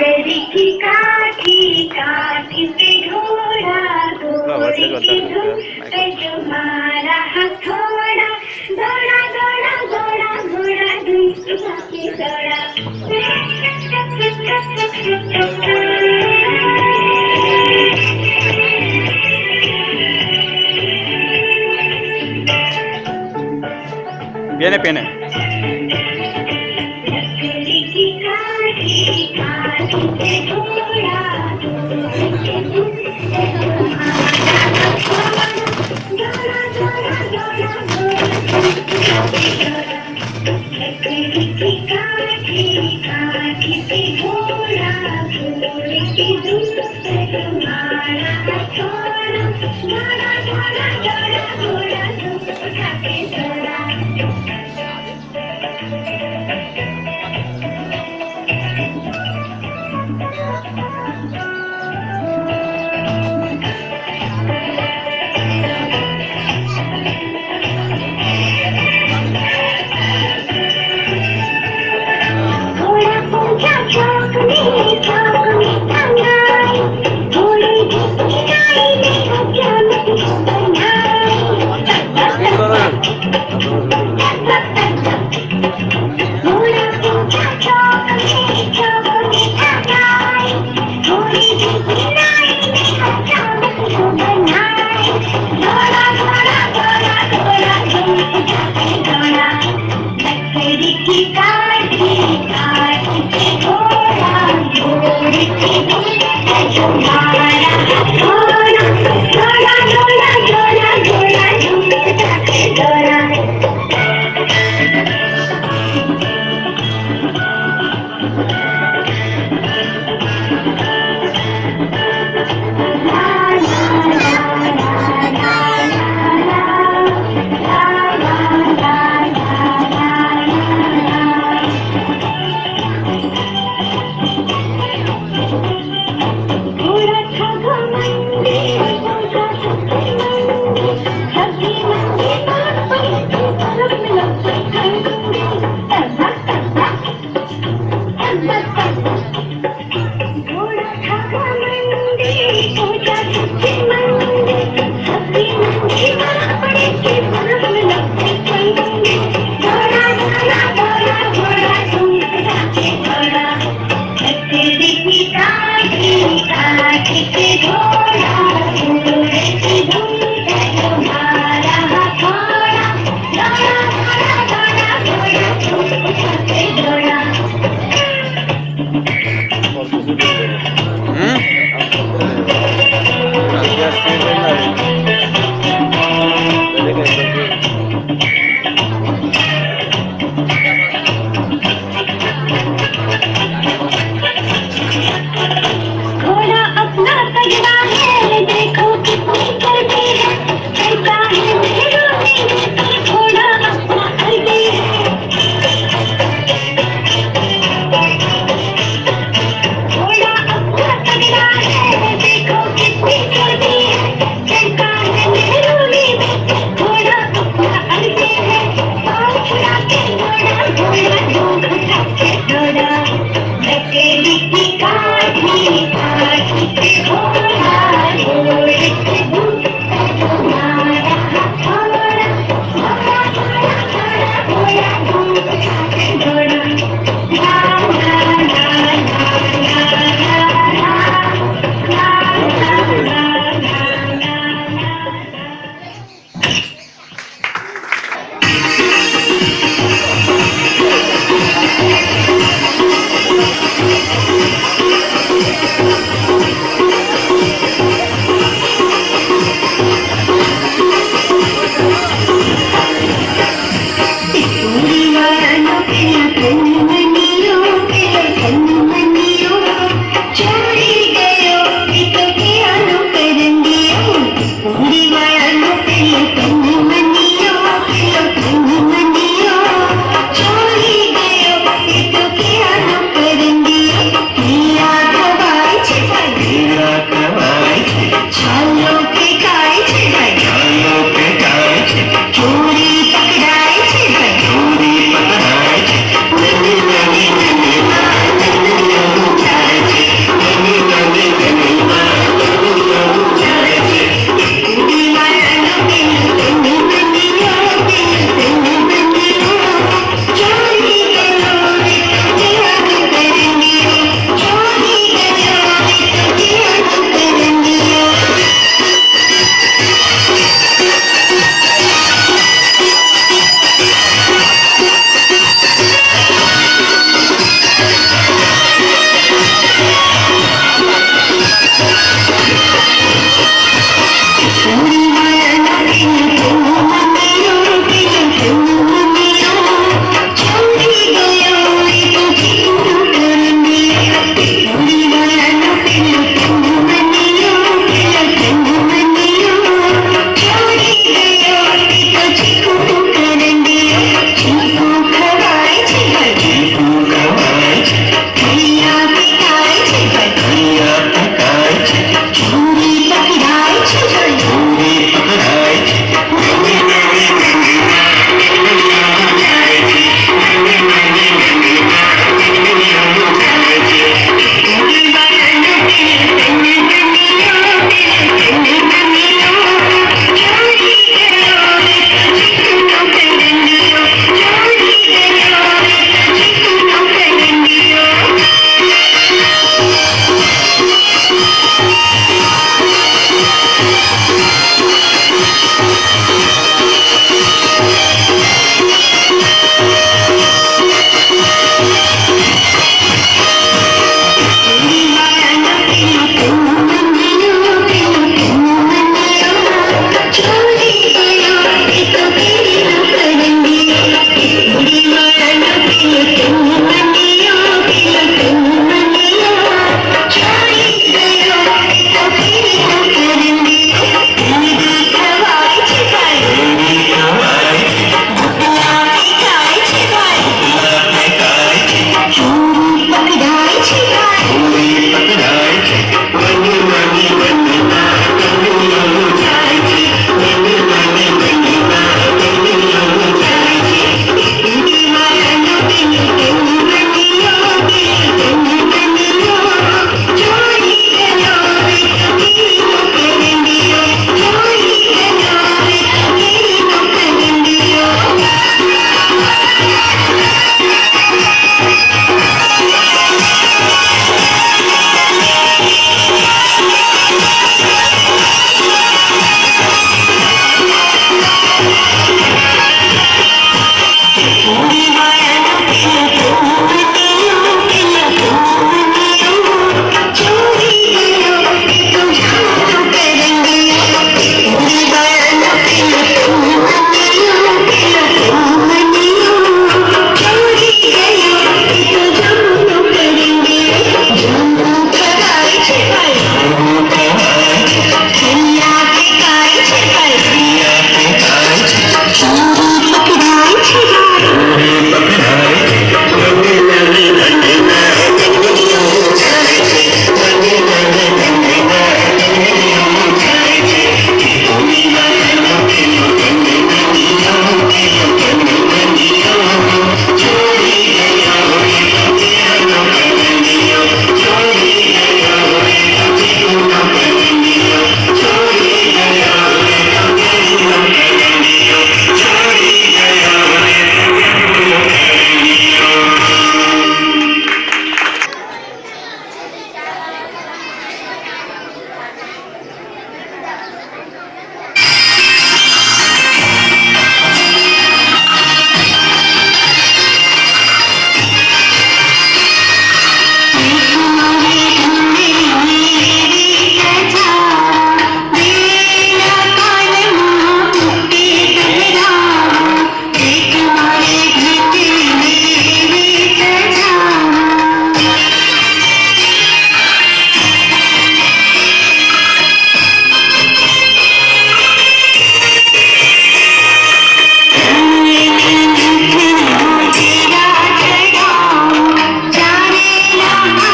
लकड़ी की काठी काठी पे घोड़ा घोड़े की धुन पे तुम्हारा हथौड़ा दौड़ा दौड़ा दौड़ा घोड़ा धुन के दौड़ा Viene, viene. लकड़ी की काठी काठी पे घोड़ा घोड़े की धुन पे तुम्हारा हथौड़ा दौड़ा दौड़ा दौड़ा घोड़ा धुन के दौड़ा लकड़ी की काठी काठी पे घोड़ा घोड़े की धुन पे तुम्हारा हथौड़ा दौड़ा दौड़ा दौड़ा घोड़ा धुन के दौड़ा घोड़ा पहुंचा चौक में टंगाई घोड़े की पिटाई में अचानक बनाई घोड़ा पहुंचा चौक में टंगाई घोड़े की पिटाई में अचानक बनाई दौड़ा दौड़ा दौड़ा दौड़ा धूप जाके दौड़ा लकड़ी की काठी काठी पे घोड़ा घोड़े की धुन पे तुम्हारा हथौड़ा दौड़ा दौड़ा दौड़ा घोड़ा धूप जाके दौड़ा घोड़ा था घमंडी घोड़ा था घमंडी सभी मंडी पर पड़ी थी बर्फ में लपटी ठंडी तब घोड़ा था घमंडी घोड़ा था घमंडी सभी मंडी पर पड़ी थी बर्फ में लपटी ठंडी दौड़ा दौड़ा दौड़ा घोड़ा धूप जाके दौड़ा लकड़ी की काठी काठी पे घोड़ा घोड़े की धुन पे तुम्हारा हथौड़ा दौड़ा दौड़ा दौड़ा घोड़ा धूप जाके दौड़ा